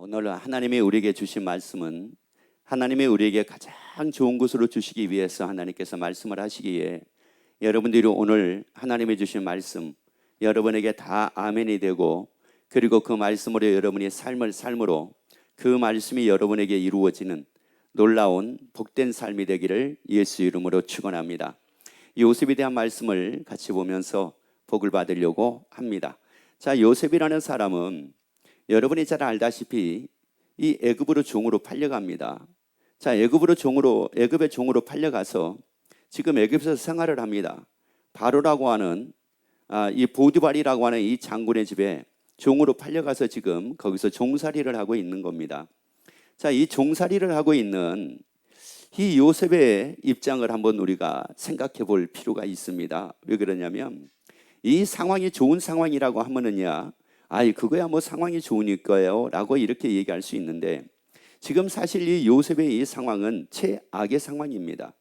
오늘 하나님이 우리에게 주신 말씀은 하나님이 우리에게 가장 좋은 것으로 주시기 위해서 하나님께서 말씀을 하시기에 여러분들이 오늘 하나님이 주신 말씀 여러분에게 다 아멘이 되고 그리고 그 말씀으로 여러분이 삶을 삶으로 그 말씀이 여러분에게 이루어지는 놀라운 복된 삶이 되기를 예수 이름으로 축원합니다. 요셉에 대한 말씀을 같이 보면서 복을 받으려고 합니다. 자, 요셉이라는 사람은 여러분이 잘 알다시피 이 애굽으로 종으로 팔려갑니다. 자, 애굽의 종으로 팔려가서 지금 애굽에서 생활을 합니다. 바로라고 하는 이 보디발이라고 하는 이 장군의 집에 종으로 팔려가서 지금 거기서 종살이를 하고 있는 겁니다. 자, 이 종살이를 하고 있는 이 요셉의 입장을 한번 우리가 생각해 볼 필요가 있습니다. 왜 그러냐면 이 상황이 좋은 상황이라고 하면은야 그거야 뭐 상황이 좋으니까요 라고 이렇게 얘기할 수 있는데 지금 사실 이 요셉의 이 상황은 최악의 상황입니다.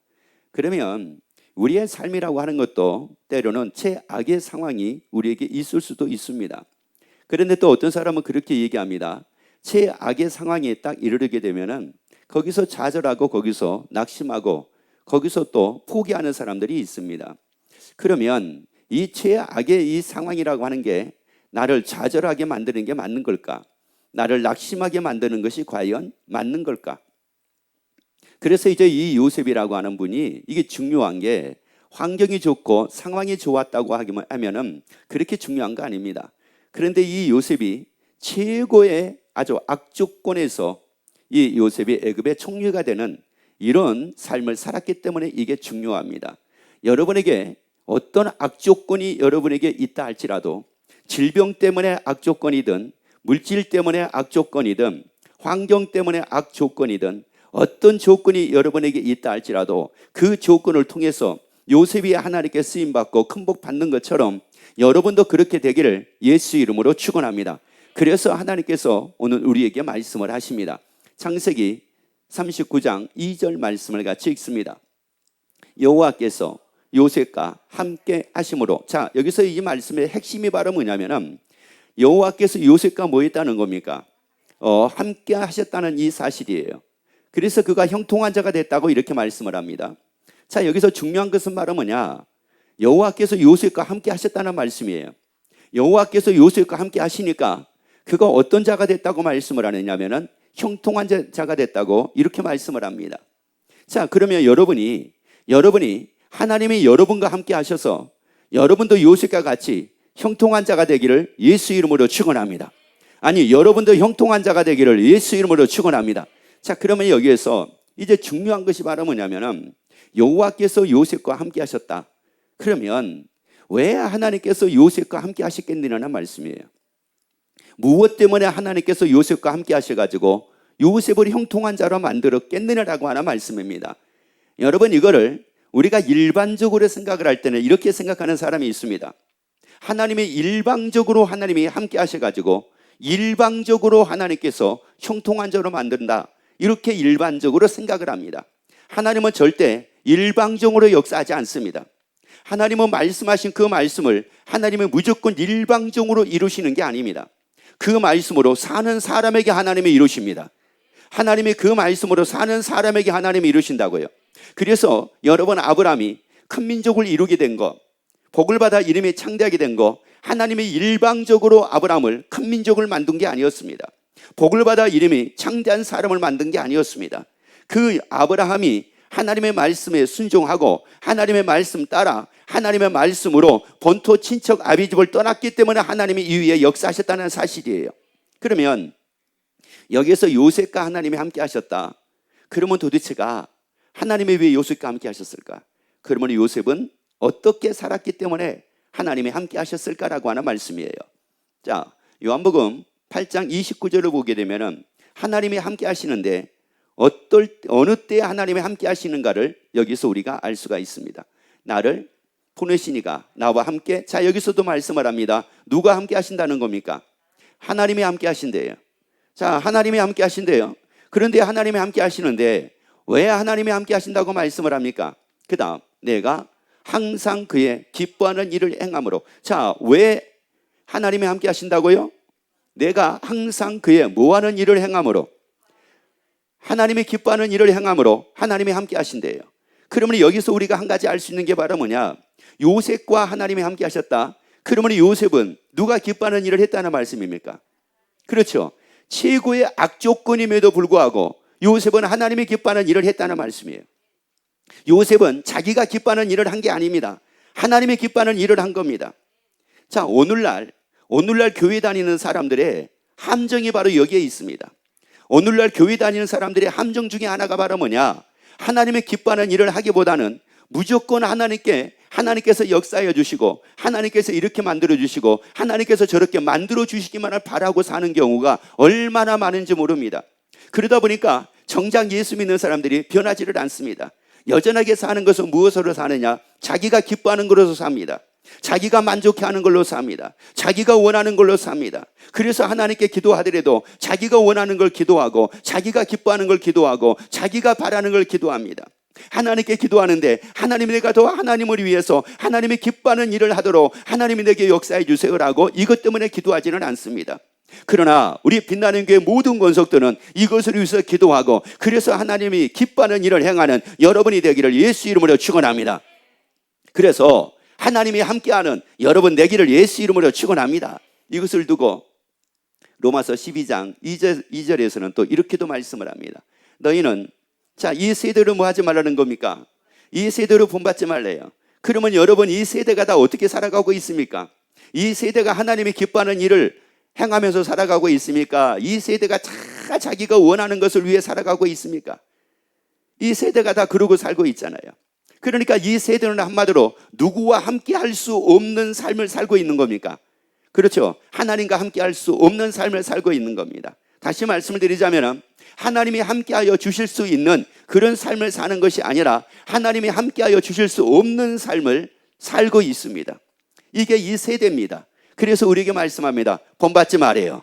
그러면 우리의 삶이라고 하는 것도 때로는 최악의 상황이 우리에게 있을 수도 있습니다. 그런데 또 어떤 사람은 그렇게 얘기합니다. 최악의 상황에 딱 이르게 되면은 거기서 좌절하고 거기서 낙심하고 거기서 또 포기하는 사람들이 있습니다. 그러면 이 최악의 이 상황이라고 하는 게 나를 좌절하게 만드는 게 맞는 걸까? 나를 낙심하게 만드는 것이 과연 맞는 걸까? 그래서 이제 이 요셉이라고 하는 분이 이게 중요한 게 환경이 좋고 상황이 좋았다고 하면은 그렇게 중요한 거 아닙니다. 그런데 이 요셉이 최고의 아주 악조건에서 이 요셉이 애굽의 총리가 되는 이런 삶을 살았기 때문에 이게 중요합니다. 여러분에게 어떤 악조건이 여러분에게 있다 할지라도 질병 때문에 악조건이든 물질 때문에 악조건이든 환경 때문에 악조건이든 어떤 조건이 여러분에게 있다 할지라도 그 조건을 통해서 요셉이 하나님께 쓰임받고 큰 복 받는 것처럼 여러분도 그렇게 되기를 예수 이름으로 축원합니다. 그래서 하나님께서 오늘 우리에게 말씀을 하십니다. 창세기 39장 2절 말씀을 같이 읽습니다. 여호와께서 요셉과 함께 하심으로. 자, 여기서 이 말씀의 핵심이 바로 뭐냐면은 여호와께서 요셉과 뭐 했다는 겁니까? 함께 하셨다는 이 사실이에요. 그래서 그가 형통한 자가 됐다고 이렇게 말씀을 합니다. 자, 여기서 중요한 것은 바로 뭐냐? 여호와께서 요셉과 함께 하셨다는 말씀이에요. 여호와께서 요셉과 함께 하시니까 그가 어떤 자가 됐다고 말씀을 하느냐면은 형통한 자가 됐다고 이렇게 말씀을 합니다. 자, 그러면 여러분이 하나님이 여러분과 함께 하셔서 여러분도 요셉과 같이 형통한 자가 되기를 예수 이름으로 축원합니다. 아니, 여러분도 형통한 자가 되기를 예수 이름으로 축원합니다. 자, 그러면 여기에서 이제 중요한 것이 바로 뭐냐면은 여호와께서 요셉과 함께 하셨다. 그러면 왜 하나님께서 요셉과 함께 하셨겠느냐는 말씀이에요. 무엇 때문에 하나님께서 요셉과 함께 하셔가지고 요셉을 형통한 자로 만들었겠느냐라고 하는 말씀입니다. 여러분, 이거를 우리가 일반적으로 생각을 할 때는 이렇게 생각하는 사람이 있습니다. 하나님이 함께 하셔가지고 일방적으로 하나님께서 형통한 자로 만든다, 이렇게 일반적으로 생각을 합니다. 하나님은 절대 일방적으로 역사하지 않습니다. 하나님은 말씀하신 그 말씀을 하나님이 무조건 일방적으로 이루시는 게 아닙니다. 그 말씀으로 사는 사람에게 하나님이 이루십니다. 하나님이 그 말씀으로 사는 사람에게 하나님이 이루신다고요. 그래서 여러분, 아브라함이 큰 민족을 이루게 된 거, 복을 받아 이름이 창대하게 된 거, 하나님이 일방적으로 아브라함을 큰 민족을 만든 게 아니었습니다. 복을 받아 이름이 창대한 사람을 만든 게 아니었습니다. 그 아브라함이 하나님의 말씀에 순종하고 하나님의 말씀 따라 하나님의 말씀으로 본토 친척 아비집을 떠났기 때문에 하나님이 이 위에 역사하셨다는 사실이에요. 그러면 여기에서 요셉과 하나님이 함께 하셨다. 그러면 도대체가 하나님이 왜 요셉과 함께 하셨을까? 그러면 요셉은 어떻게 살았기 때문에 하나님이 함께 하셨을까라고 하는 말씀이에요. 자, 요한복음 8장 29절을 보게 되면은 하나님이 함께 하시는데 어느 때에 하나님이 함께 하시는가를 여기서 우리가 알 수가 있습니다. 나를 보내시니가 나와 함께. 자, 여기서도 말씀을 합니다. 누가 함께 하신다는 겁니까? 하나님이 함께 하신대요. 자, 하나님이 함께 하신대요. 그런데 하나님이 함께 하시는데 왜 하나님이 함께 하신다고 말씀을 합니까? 그 다음, 내가 항상 그의 기뻐하는 일을 행함으로. 자, 왜 하나님이 함께 하신다고요? 내가 항상 그의 뭐하는 일을 행함으로, 하나님이 기뻐하는 일을 행함으로 하나님이 함께 하신대요. 그러면 여기서 우리가 한 가지 알 수 있는 게 바로 뭐냐? 요셉과 하나님이 함께 하셨다. 그러면 요셉은 누가 기뻐하는 일을 했다는 말씀입니까? 그렇죠. 최고의 악조건임에도 불구하고 요셉은 하나님이 기뻐하는 일을 했다는 말씀이에요. 요셉은 자기가 기뻐하는 일을 한 게 아닙니다. 하나님이 기뻐하는 일을 한 겁니다. 자, 오늘날 교회 다니는 사람들의 함정이 바로 여기에 있습니다. 오늘날 교회 다니는 사람들의 함정 중에 하나가 바로 뭐냐? 하나님의 기뻐하는 일을 하기보다는 무조건 하나님께서 역사해 주시고, 하나님께서 이렇게 만들어 주시고, 하나님께서 저렇게 만들어 주시기만을 바라고 사는 경우가 얼마나 많은지 모릅니다. 그러다 보니까 정작 예수 믿는 사람들이 변하지를 않습니다. 여전하게 사는 것은 무엇으로 사느냐? 자기가 기뻐하는 것으로 삽니다. 자기가 만족해하는 걸로 삽니다. 자기가 원하는 걸로 삽니다. 그래서 하나님께 기도하더라도 자기가 원하는 걸 기도하고, 자기가 기뻐하는 걸 기도하고, 자기가 바라는 걸 기도합니다. 하나님께 기도하는데 하나님, 내가 더 하나님을 위해서 하나님이 기뻐하는 일을 하도록 하나님이 내게 역사해 주세요라고 이것 때문에 기도하지는 않습니다. 그러나 우리 빛나는 교회 모든 권속들은 이것을 위해서 기도하고, 그래서 하나님이 기뻐하는 일을 행하는 여러분이 되기를 예수 이름으로 축원합니다. 그래서 하나님이 함께하는 여러분 되기를 예수 이름으로 축원합니다. 이것을 두고 로마서 12장 2절에서는 또 이렇게도 말씀을 합니다. 너희는, 자, 이 세대로 뭐 하지 말라는 겁니까? 이 세대로 본받지 말래요. 그러면 여러분, 이 세대가 다 어떻게 살아가고 있습니까? 이 세대가 하나님이 기뻐하는 일을 행하면서 살아가고 있습니까? 이 세대가 다 자기가 원하는 것을 위해 살아가고 있습니까? 이 세대가 다 그러고 살고 있잖아요. 그러니까 이 세대는 한마디로 누구와 함께 할 수 없는 삶을 살고 있는 겁니까? 그렇죠. 하나님과 함께 할 수 없는 삶을 살고 있는 겁니다. 다시 말씀을 드리자면, 하나님이 함께하여 주실 수 있는 그런 삶을 사는 것이 아니라 하나님이 함께하여 주실 수 없는 삶을 살고 있습니다. 이게 이 세대입니다. 그래서 우리에게 말씀합니다. 본받지 말아요.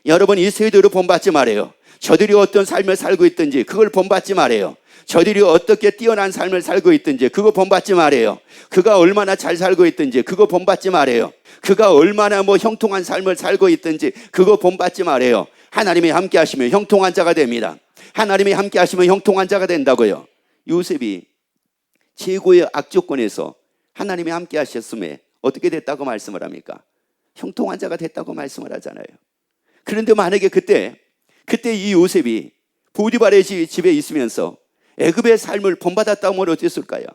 여러분, 이 세대로 본받지 말아요. 저들이 어떤 삶을 살고 있든지 그걸 본받지 말아요. 저들이 어떻게 뛰어난 삶을 살고 있든지 그거 본받지 말아요. 그가 얼마나 잘 살고 있든지 그거 본받지 말아요. 그가 얼마나 형통한 삶을 살고 있든지 그거 본받지 말아요. 하나님이 함께 하시면 형통한 자가 됩니다. 하나님이 함께 하시면 형통한 자가 된다고요. 요셉이 최고의 악조건에서 하나님이 함께 하셨음에 어떻게 됐다고 말씀을 합니까? 형통한 자가 됐다고 말씀을 하잖아요. 그런데 만약에 그때 이 요셉이 보디발의 집에 있으면서 애굽의 삶을 본받았다면 어땠을까요?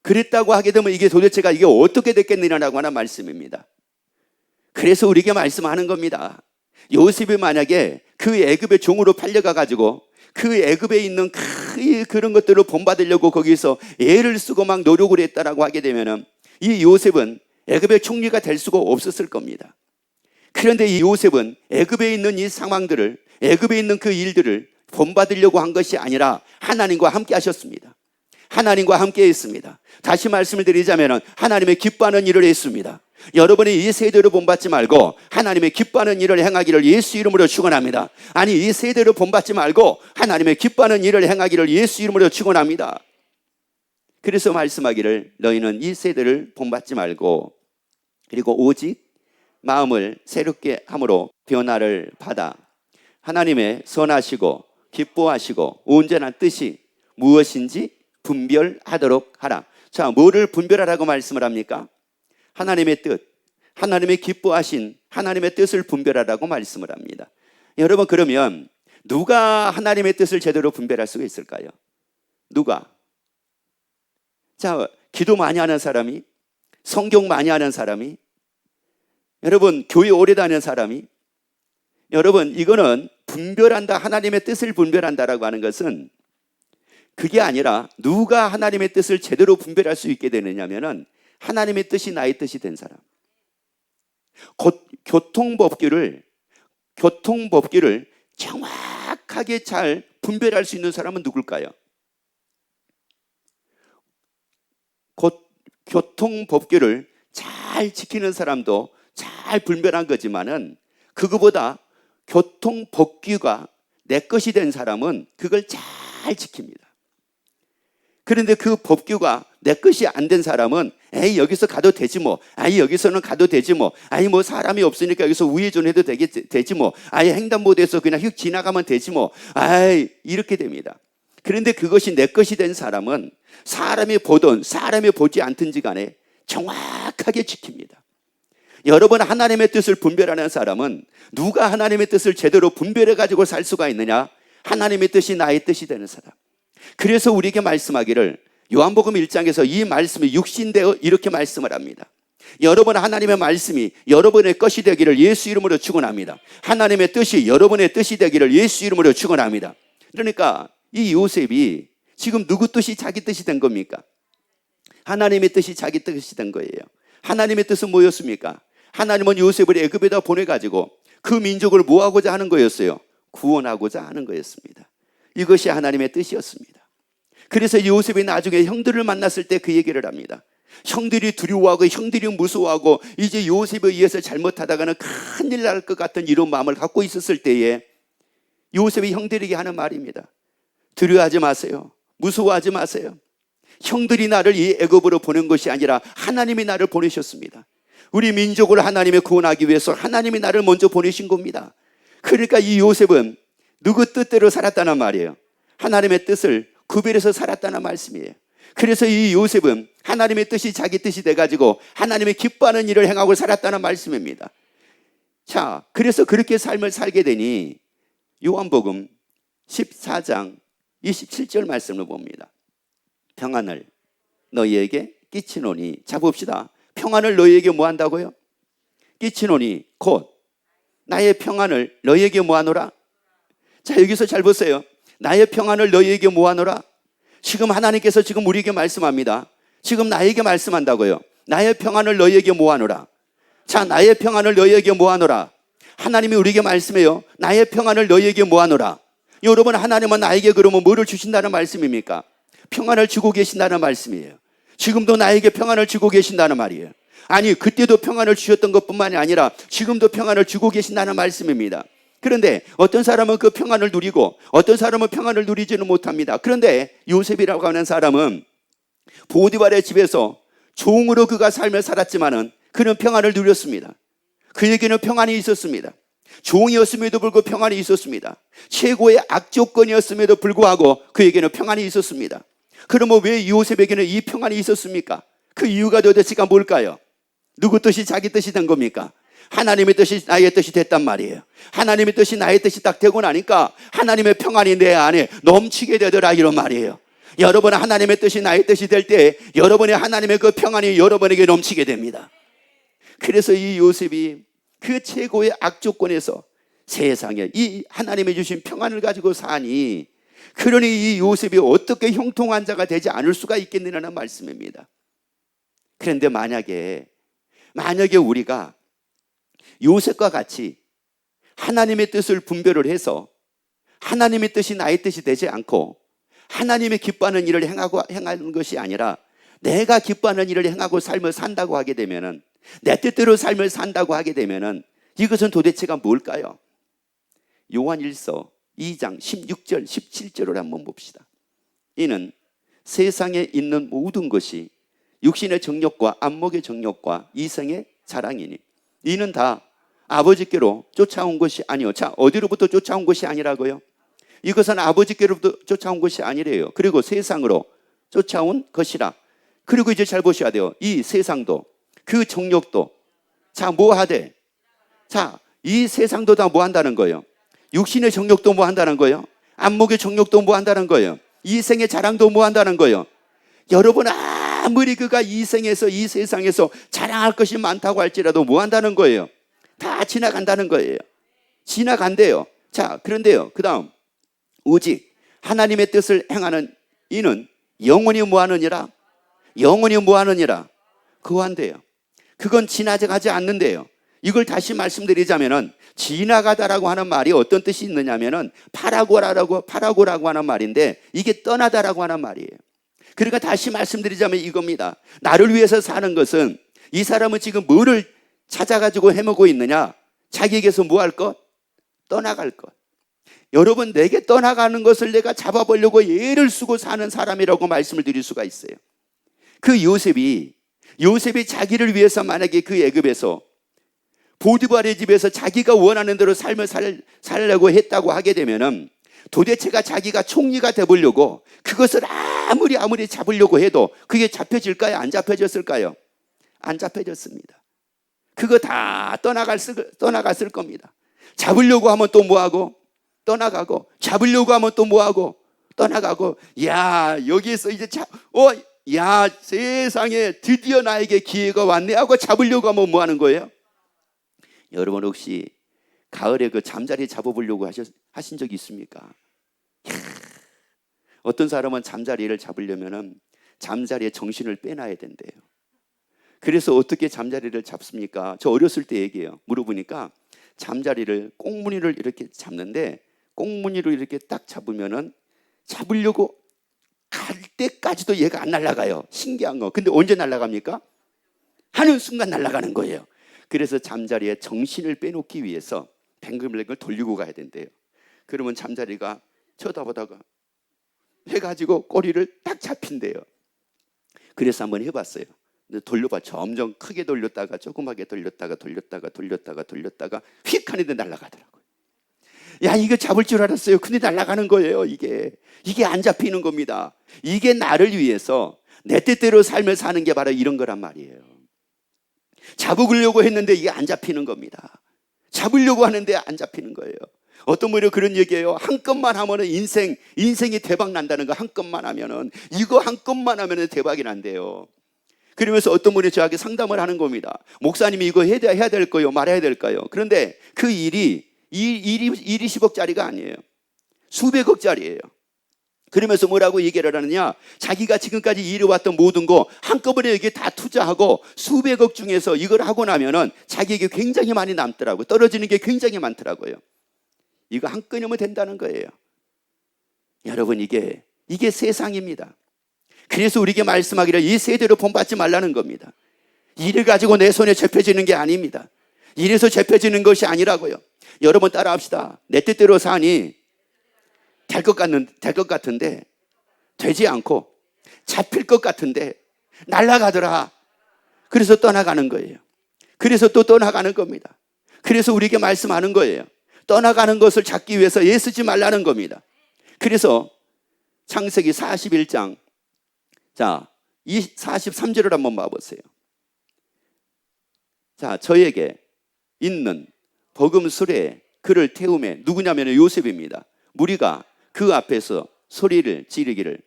그랬다고 하게 되면 이게 도대체가 이게 어떻게 됐겠느냐라고 하는 말씀입니다. 그래서 우리에게 말씀하는 겁니다. 요셉이 만약에 그 애굽의 종으로 팔려가 가지고 그 애굽에 있는 그런 것들을 본받으려고 거기서 애를 쓰고 막 노력을 했다라고 하게 되면은 이 요셉은 애굽의 총리가 될 수가 없었을 겁니다. 그런데 이 요셉은 애굽에 있는 이 상황들을, 애굽에 있는 그 일들을 본받으려고 한 것이 아니라 하나님과 함께 하셨습니다. 하나님과 함께 했습니다. 다시 말씀을 드리자면 하나님의 기뻐하는 일을 했습니다. 여러분이 이 세대로 본받지 말고 하나님의 기뻐하는 일을 행하기를 예수 이름으로 축원합니다. 아니, 이 세대로 본받지 말고 하나님의 기뻐하는 일을 행하기를 예수 이름으로 축원합니다. 그래서 말씀하기를 너희는 이 세대를 본받지 말고 그리고 오직 마음을 새롭게 함으로 변화를 받아 하나님의 선하시고 기뻐하시고 온전한 뜻이 무엇인지 분별하도록 하라. 자, 뭐를 분별하라고 말씀을 합니까? 하나님의 뜻, 하나님의 기뻐하신 하나님의 뜻을 분별하라고 말씀을 합니다. 여러분, 그러면 누가 하나님의 뜻을 제대로 분별할 수가 있을까요? 누가? 자, 기도 많이 하는 사람이, 성경 많이 하는 사람이, 여러분 교회 오래 다니는 사람이, 여러분 이거는 분별한다, 하나님의 뜻을 분별한다라고 하는 것은 그게 아니라 누가 하나님의 뜻을 제대로 분별할 수 있게 되느냐면은 하나님의 뜻이 나의 뜻이 된 사람. 교통법규를 정확하게 잘 분별할 수 있는 사람은 누굴까요? 교통법규를 잘 지키는 사람도 잘 분별한 거지만은 그거보다 교통법규가 내 것이 된 사람은 그걸 잘 지킵니다. 그런데 그 법규가 내 것이 안 된 사람은 에이 여기서 가도 되지 뭐, 아이 여기서는 가도 되지 뭐, 아이 뭐 사람이 없으니까 여기서 우회전해도 되지 뭐, 아이 횡단보도에서 그냥 휙 지나가면 되지 뭐, 아이 이렇게 됩니다. 그런데 그것이 내 것이 된 사람은 사람이 보든 사람이 보지 않든지 간에 정확하게 지킵니다. 여러분, 하나님의 뜻을 분별하는 사람은 누가 하나님의 뜻을 제대로 분별해 가지고 살 수가 있느냐? 하나님의 뜻이 나의 뜻이 되는 사람. 그래서 우리에게 말씀하기를 요한복음 1장에서 이 말씀이 육신되어 이렇게 말씀을 합니다. 여러분, 하나님의 말씀이 여러분의 것이 되기를 예수 이름으로 축원합니다. 하나님의 뜻이 여러분의 뜻이 되기를 예수 이름으로 축원합니다. 그러니까 이 요셉이 지금 누구 뜻이 자기 뜻이 된 겁니까? 하나님의 뜻이 자기 뜻이 된 거예요. 하나님의 뜻은 뭐였습니까? 하나님은 요셉을 애굽에다 보내가지고 그 민족을 뭐 하고자 하는 거였어요? 구원하고자 하는 거였습니다. 이것이 하나님의 뜻이었습니다. 그래서 요셉이 나중에 형들을 만났을 때 그 얘기를 합니다. 형들이 두려워하고 형들이 무서워하고 이제 요셉에 의해서 잘못하다가는 큰일 날 것 같은 이런 마음을 갖고 있었을 때에 요셉이 형들에게 하는 말입니다. 두려워하지 마세요. 무서워하지 마세요. 형들이 나를 이 애굽으로 보낸 것이 아니라 하나님이 나를 보내셨습니다. 우리 민족을 하나님의 구원하기 위해서 하나님이 나를 먼저 보내신 겁니다. 그러니까 이 요셉은 누구 뜻대로 살았다는 말이에요. 하나님의 뜻을 구별해서 살았다는 말씀이에요. 그래서 이 요셉은 하나님의 뜻이 자기 뜻이 돼가지고 하나님의 기뻐하는 일을 행하고 살았다는 말씀입니다. 자, 그래서 그렇게 삶을 살게 되니 요한복음 14장 27절 말씀을 봅니다. 평안을 너희에게 끼치노니, 자 봅시다. 평안을 너희에게 뭐 한다고요? 끼치노니 곧 나의 평안을 너희에게 뭐 하노라? 자, 여기서 잘 보세요. 나의 평안을 너희에게 뭐 하노라? 지금 하나님께서 지금 우리에게 말씀합니다. 지금 나에게 말씀한다고요. 나의 평안을 너희에게 뭐 하노라? 자, 나의 평안을 너희에게 뭐 하노라? 하나님이 우리에게 말씀해요. 나의 평안을 너희에게 뭐 하노라? 여러분, 하나님은 나에게 그러면 뭐를 주신다는 말씀입니까? 평안을 주고 계신다는 말씀이에요. 지금도 나에게 평안을 주고 계신다는 말이에요. 아니, 그때도 평안을 주셨던 것뿐만이 아니라 지금도 평안을 주고 계신다는 말씀입니다. 그런데 어떤 사람은 그 평안을 누리고 어떤 사람은 평안을 누리지는 못합니다. 그런데 요셉이라고 하는 사람은 보디발의 집에서 종으로 그가 삶을 살았지만은 그는 평안을 누렸습니다. 그에게는 평안이 있었습니다. 종이었음에도 불구하고 평안이 있었습니다. 최고의 악조건이었음에도 불구하고 그에게는 평안이 있었습니다. 그러면 왜 요셉에게는 이 평안이 있었습니까? 그 이유가 도대체가 뭘까요? 누구 뜻이 자기 뜻이 된 겁니까? 하나님의 뜻이 나의 뜻이 됐단 말이에요. 하나님의 뜻이 나의 뜻이 딱 되고 나니까 하나님의 평안이 내 안에 넘치게 되더라, 이런 말이에요. 여러분, 하나님의 뜻이 나의 뜻이 될 때 여러분의 하나님의 그 평안이 여러분에게 넘치게 됩니다. 그래서 이 요셉이 그 최고의 악조건에서 세상에 이 하나님이 주신 평안을 가지고 사니, 그러니 이 요셉이 어떻게 형통한 자가 되지 않을 수가 있겠느냐는 말씀입니다. 그런데 만약에 우리가 요셉과 같이 하나님의 뜻을 분별을 해서 하나님의 뜻이 나의 뜻이 되지 않고 하나님의 기뻐하는 일을 행하는 것이 아니라 내가 기뻐하는 일을 행하고 삶을 산다고 하게 되면은, 내 뜻대로 삶을 산다고 하게 되면은 이것은 도대체가 뭘까요? 요한일서 2장 16절 17절을 한번 봅시다. 이는 세상에 있는 모든 것이 육신의 정욕과 안목의 정욕과 이성의 자랑이니 이는 다 아버지께로 쫓아온 것이 아니요. 자, 어디로부터 쫓아온 것이 아니라고요? 이것은 아버지께로부터 쫓아온 것이 아니래요. 그리고 세상으로 쫓아온 것이라. 그리고 이제 잘 보셔야 돼요. 이 세상도 그 정욕도 자, 뭐 하되? 자, 이 세상도 다 뭐 한다는 거예요? 육신의 정욕도 뭐 한다는 거예요? 안목의 정욕도 뭐 한다는 거예요? 이생의 자랑도 뭐 한다는 거예요? 여러분, 아무리 그가 이 세상에서 자랑할 것이 많다고 할지라도 뭐 한다는 거예요? 다 지나간다는 거예요. 지나간대요. 자, 그런데요, 그 다음 오직 하나님의 뜻을 행하는 이는 영원히 뭐 하느니라? 영원히 뭐 하느니라? 그거한대요. 그건 지나가지 않는데요. 이걸 다시 말씀드리자면은 지나가다라고 하는 말이 어떤 뜻이 있느냐면은 파라고라고 하는 말인데 이게 떠나다라고 하는 말이에요. 그러니까 다시 말씀드리자면 이겁니다. 나를 위해서 사는 것은 이 사람은 지금 뭐를 찾아가지고 헤매고 있느냐? 자기에게서 뭐 할 것? 떠나갈 것. 여러분, 내게 떠나가는 것을 내가 잡아보려고 애를 쓰고 사는 사람이라고 말씀을 드릴 수가 있어요. 그 요셉이 자기를 위해서 만약에 그 애굽에서 보디발의 집에서 자기가 원하는 대로 삶을 살려고 했다고 하게 되면은 도대체가 자기가 총리가 되보려고 그것을 아무리 잡으려고 해도 그게 잡혀질까요? 안 잡혀졌을까요? 안 잡혀졌습니다. 그거 다 떠나갔을 겁니다. 잡으려고 하면 또 뭐하고? 떠나가고, 잡으려고 하면 또 뭐하고? 떠나가고. 야, 여기에서 이제 야, 세상에 드디어 나에게 기회가 왔네 하고 잡으려고 하면 뭐 하는 거예요? 여러분 혹시 가을에 그 잠자리 잡아보려고 하신 적이 있습니까? 어떤 사람은 잠자리를 잡으려면은 잠자리에 정신을 빼놔야 된대요. 그래서 어떻게 잠자리를 잡습니까? 저 어렸을 때 얘기해요. 물어보니까 잠자리를 꽁무니를 이렇게 잡는데 꽁무니로 이렇게 딱 잡으면은 잡으려고 갈 때까지도 얘가 안 날아가요. 신기한 거. 근데 언제 날아갑니까? 하는 순간 날아가는 거예요. 그래서 잠자리에 정신을 빼놓기 위해서 뱅글뱅글 돌리고 가야 된대요. 그러면 잠자리가 쳐다보다가 해가지고 꼬리를 딱 잡힌대요. 그래서 한번 해봤어요. 돌려봐. 점점 크게 돌렸다가 조그맣게 돌렸다가 휙 하는데 날아가더라고요. 야, 이거 잡을 줄 알았어요. 근데 날아가는 거예요. 이게 안 잡히는 겁니다. 이게 나를 위해서 내 뜻대로 삶을 사는 게 바로 이런 거란 말이에요. 잡으려고 했는데 이게 안 잡히는 겁니다. 잡으려고 하는데 안 잡히는 거예요. 어떤 분이 그런 얘기예요. 한 건만 하면은 인생이 대박 난다는 거. 한 건만 하면은, 이거 한 건만 하면은 대박이 난대요. 그러면서 어떤 분이 저에게 상담을 하는 겁니다. 목사님이 이거 해야 될 거요, 말아야 될까요? 그런데 그 일이 10억짜리가 아니에요. 수백억짜리예요. 그러면서 뭐라고 얘기를 하느냐? 자기가 지금까지 일해왔던 모든 거 한꺼번에 여기 다 투자하고 수백억 중에서 이걸 하고 나면은 자기에게 굉장히 많이 남더라고요. 떨어지는 게 굉장히 많더라고요. 이거 한 건이면 된다는 거예요. 여러분, 이게 세상입니다. 그래서 우리에게 말씀하기를 이 세대로 본받지 말라는 겁니다. 일을 가지고 내 손에 잡혀지는 게 아닙니다. 이래서 잡혀지는 것이 아니라고요. 여러분 따라합시다. 내 뜻대로 사니 될 것 같은데 되지 않고 잡힐 것 같은데 날아가더라. 그래서 떠나가는 거예요. 그래서 또 떠나가는 겁니다. 그래서 우리에게 말씀하는 거예요. 떠나가는 것을 잡기 위해서 애쓰지 말라는 겁니다. 그래서 창세기 41장 자, 43절을 한번 봐보세요. 자, 저에게 있는 버금술에 그를 태우매 누구냐면 요셉입니다. 무리가 그 앞에서 소리를 지르기를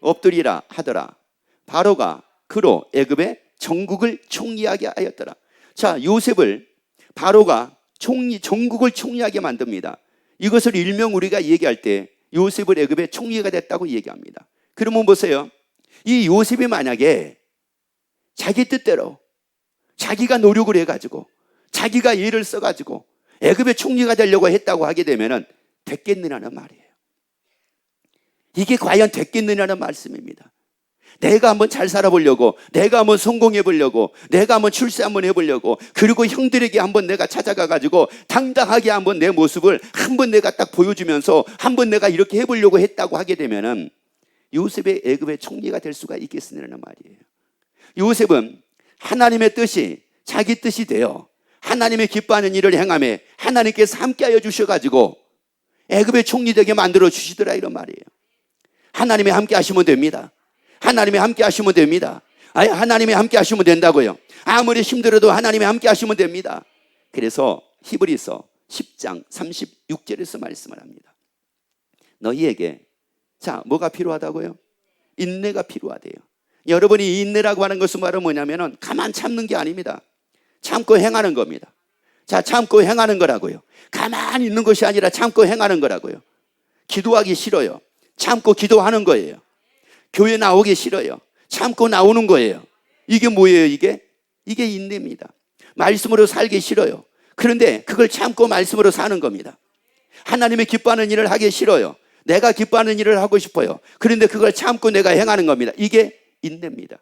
엎드리라 하더라. 바로가 그로 애굽의 전국을 총리하게 하였더라. 자, 요셉을 바로가 전국을 총리하게 만듭니다. 이것을 일명 우리가 얘기할 때 요셉을 애굽의 총리가 됐다고 얘기합니다. 그러면 보세요. 이 요셉이 만약에 자기 뜻대로 자기가 노력을 해가지고 자기가 일을 써가지고 애굽의 총리가 되려고 했다고 하게 되면은 됐겠느냐는 말이에요. 이게 과연 됐겠느냐는 말씀입니다. 내가 한번 잘 살아보려고, 내가 한번 성공해 보려고, 내가 한번 출세 한번 해보려고, 그리고 형들에게 한번 내가 찾아가가지고 당당하게 한번 내 모습을 한번 내가 딱 보여주면서 한번 내가 이렇게 해보려고 했다고 하게 되면은 요셉의 애굽의 총리가 될 수가 있겠느냐는 말이에요. 요셉은 하나님의 뜻이 자기 뜻이 되어 하나님의 기뻐하는 일을 행하며 하나님께서 함께하여 주셔가지고 애굽의 총리 되게 만들어 주시더라, 이런 말이에요. 하나님이 함께 하시면 됩니다. 하나님이 함께 하시면 됩니다. 하나님이 함께 하시면 된다고요. 아무리 힘들어도 하나님이 함께 하시면 됩니다. 그래서 히브리서 10장 36절에서 말씀을 합니다. 너희에게 자, 뭐가 필요하다고요? 인내가 필요하대요. 여러분이 인내라고 하는 것은 바로 뭐냐면은 가만 참는 게 아닙니다. 참고 행하는 겁니다. 자, 참고 행하는 거라고요. 가만히 있는 것이 아니라 참고 행하는 거라고요. 기도하기 싫어요. 참고 기도하는 거예요. 교회 나오기 싫어요. 참고 나오는 거예요. 이게 뭐예요, 이게 인내입니다. 말씀으로 살기 싫어요. 그런데 그걸 참고 말씀으로 사는 겁니다. 하나님의 기뻐하는 일을 하기 싫어요. 내가 기뻐하는 일을 하고 싶어요. 그런데 그걸 참고 내가 행하는 겁니다. 이게 인내입니다.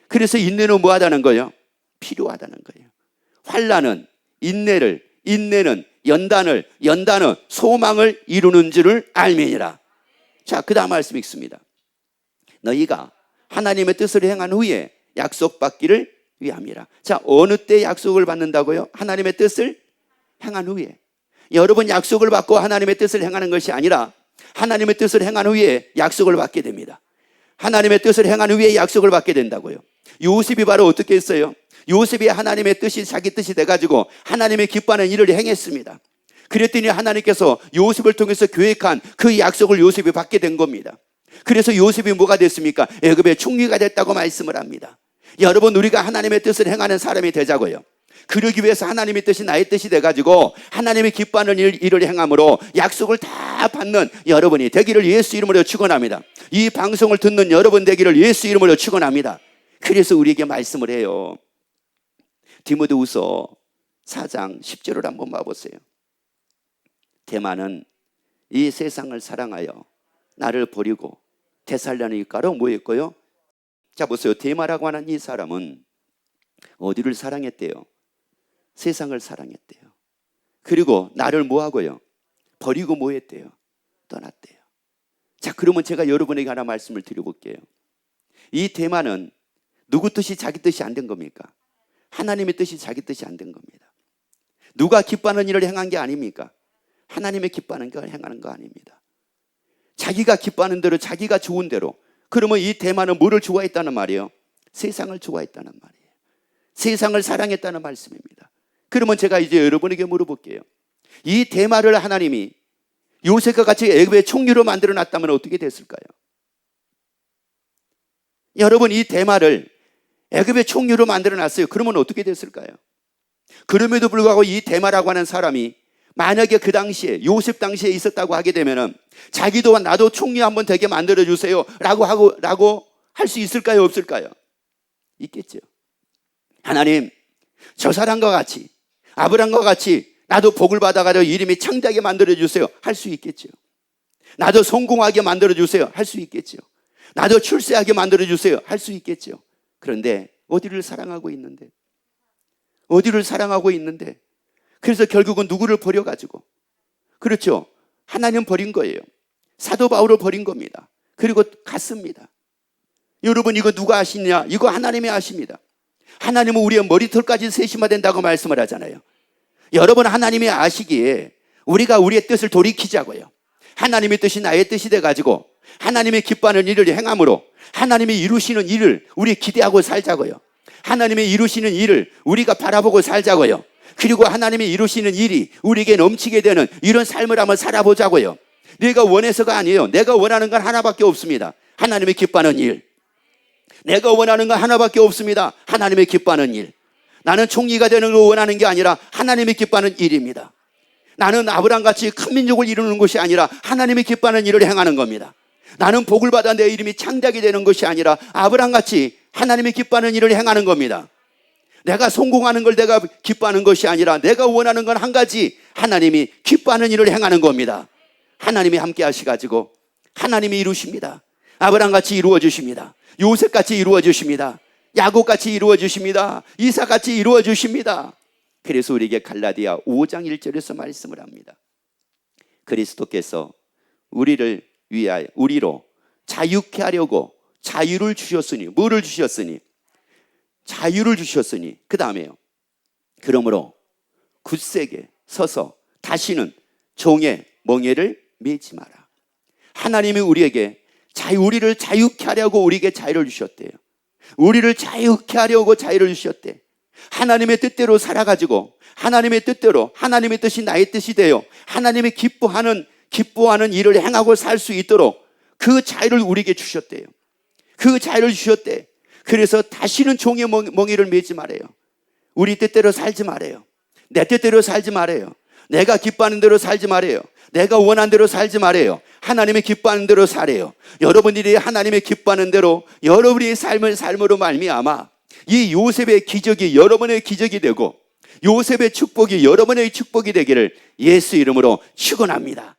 그래서 인내는 뭐 하다는 거예요? 필요하다는 거예요. 환난은 인내는 연단은 소망을 이루는 줄을 알미니라. 자, 그 다음 말씀 읽습니다. 너희가 하나님의 뜻을 행한 후에 약속받기를 위함이라. 자, 어느 때 약속을 받는다고요? 하나님의 뜻을 행한 후에. 여러분, 약속을 받고 하나님의 뜻을 행하는 것이 아니라 하나님의 뜻을 행한 후에 약속을 받게 됩니다. 하나님의 뜻을 행한 후에 약속을 받게 된다고요. 요셉이 바로 어떻게 했어요? 요셉이 하나님의 뜻이 자기 뜻이 돼가지고 하나님의 기뻐하는 일을 행했습니다. 그랬더니 하나님께서 요셉을 통해서 계획한 그 약속을 요셉이 받게 된 겁니다. 그래서 요셉이 뭐가 됐습니까? 애굽의 총리가 됐다고 말씀을 합니다. 여러분, 우리가 하나님의 뜻을 행하는 사람이 되자고요. 그러기 위해서 하나님의 뜻이 나의 뜻이 돼가지고 하나님이 기뻐하는 일을 행함으로 약속을 다 받는 여러분이 되기를 예수 이름으로 축원합니다. 이 방송을 듣는 여러분 되기를 예수 이름으로 축원합니다. 그래서 우리에게 말씀을 해요. 디모데후서 4장 10절을 한번 봐보세요. 대만은 이 세상을 사랑하여 나를 버리고 데살로니가로 모였고요. 자, 보세요. 데마라고 하는 이 사람은 어디를 사랑했대요? 세상을 사랑했대요. 그리고 나를 뭐하고요? 버리고 뭐했대요? 떠났대요. 자, 그러면 제가 여러분에게 하나 말씀을 드려볼게요. 이 데마는 누구 뜻이 자기 뜻이 안 된 겁니까? 하나님의 뜻이 자기 뜻이 안 된 겁니다. 누가 기뻐하는 일을 행한 게 아닙니까? 하나님의 기뻐하는 걸 행하는 거 아닙니다. 자기가 기뻐하는 대로, 자기가 좋은 대로. 그러면 이 데마는 뭐를 좋아했다는 말이에요? 세상을 좋아했다는 말이에요. 세상을 사랑했다는 말씀입니다. 그러면 제가 이제 여러분에게 물어볼게요. 이 데마를 하나님이 요셉과 같이 애굽의 총리로 만들어 놨다면 어떻게 됐을까요? 여러분, 이 데마를 애굽의 총리로 만들어 놨어요. 그러면 어떻게 됐을까요? 그럼에도 불구하고 이 데마라고 하는 사람이 만약에 그 당시에 요셉 당시에 있었다고 하게 되면은 자기도 나도 총리 한번 되게 만들어 주세요 라고 할 수 있을까요? 없을까요? 있겠죠. 하나님, 저 사람과 같이 아브람과 같이 나도 복을 받아가지고 이름이 창대하게 만들어 주세요 할 수 있겠죠. 나도 성공하게 만들어 주세요 할 수 있겠죠. 나도 출세하게 만들어 주세요 할 수 있겠죠. 그런데 어디를 사랑하고 있는데? 어디를 사랑하고 있는데? 그래서 결국은 누구를 버려가지고, 그렇죠, 하나님 버린 거예요. 사도 바울을 버린 겁니다. 그리고 갔습니다. 여러분, 이거 누가 아시냐? 이거 하나님이 아십니다. 하나님은 우리의 머리털까지 세심화된다고 말씀을 하잖아요. 여러분, 하나님이 아시기에 우리가 우리의 뜻을 돌이키자고요. 하나님의 뜻이 나의 뜻이 돼가지고 하나님의 기뻐하는 일을 행함으로 하나님이 이루시는 일을 우리 기대하고 살자고요. 하나님이 이루시는 일을 우리가 바라보고 살자고요. 그리고 하나님이 이루시는 일이 우리에게 넘치게 되는 이런 삶을 한번 살아보자고요. 내가 원해서가 아니에요. 내가 원하는 건 하나밖에 없습니다. 하나님이 기뻐하는 일. 내가 원하는 건 하나밖에 없습니다. 하나님이 기뻐하는 일. 나는 총리가 되는 걸 원하는 게 아니라 하나님이 기뻐하는 일입니다. 나는 아브람같이 큰 민족을 이루는 것이 아니라 하나님이 기뻐하는 일을 행하는 겁니다. 나는 복을 받아 내 이름이 창대하게 되는 것이 아니라 아브람같이 하나님이 기뻐하는 일을 행하는 겁니다. 내가 성공하는 걸 내가 기뻐하는 것이 아니라 내가 원하는 건 한 가지, 하나님이 기뻐하는 일을 행하는 겁니다. 하나님이 함께 하시가지고 하나님이 이루십니다. 아브람같이 이루어 주십니다. 요셉같이 이루어 주십니다. 야곱같이 이루어 주십니다. 이삭같이 이루어 주십니다. 그래서 우리에게 갈라디아 5장 1절에서 말씀을 합니다. 그리스도께서 우리를 위하여 우리로 자유케 하려고 자유를 주셨으니, 뭐를 주셨으니? 자유를 주셨으니, 그 다음에요, 그러므로 굳세게 서서 다시는 종의 멍에를 매지 마라. 하나님이 우리에게 우리를 자유케 하려고 우리에게 자유를 주셨대요. 우리를 자유케 하려고 자유를 주셨대. 하나님의 뜻대로 살아가지고 하나님의 뜻대로, 하나님의 뜻이 나의 뜻이 되어 하나님이 기뻐하는 일을 행하고 살 수 있도록 그 자유를 우리에게 주셨대요. 그 자유를 주셨대. 그래서 다시는 종의 멍에를 매지 말아요. 우리 뜻대로 살지 말아요. 내 뜻대로 살지 말아요. 내가 기뻐하는 대로 살지 말아요. 내가 원하는 대로 살지 말아요. 하나님의 기뻐하는 대로 살아요. 여러분들이 하나님의 기뻐하는 대로 여러분의 삶으로 말미암아 이 요셉의 기적이 여러분의 기적이 되고 요셉의 축복이 여러분의 축복이 되기를 예수 이름으로 축원합니다.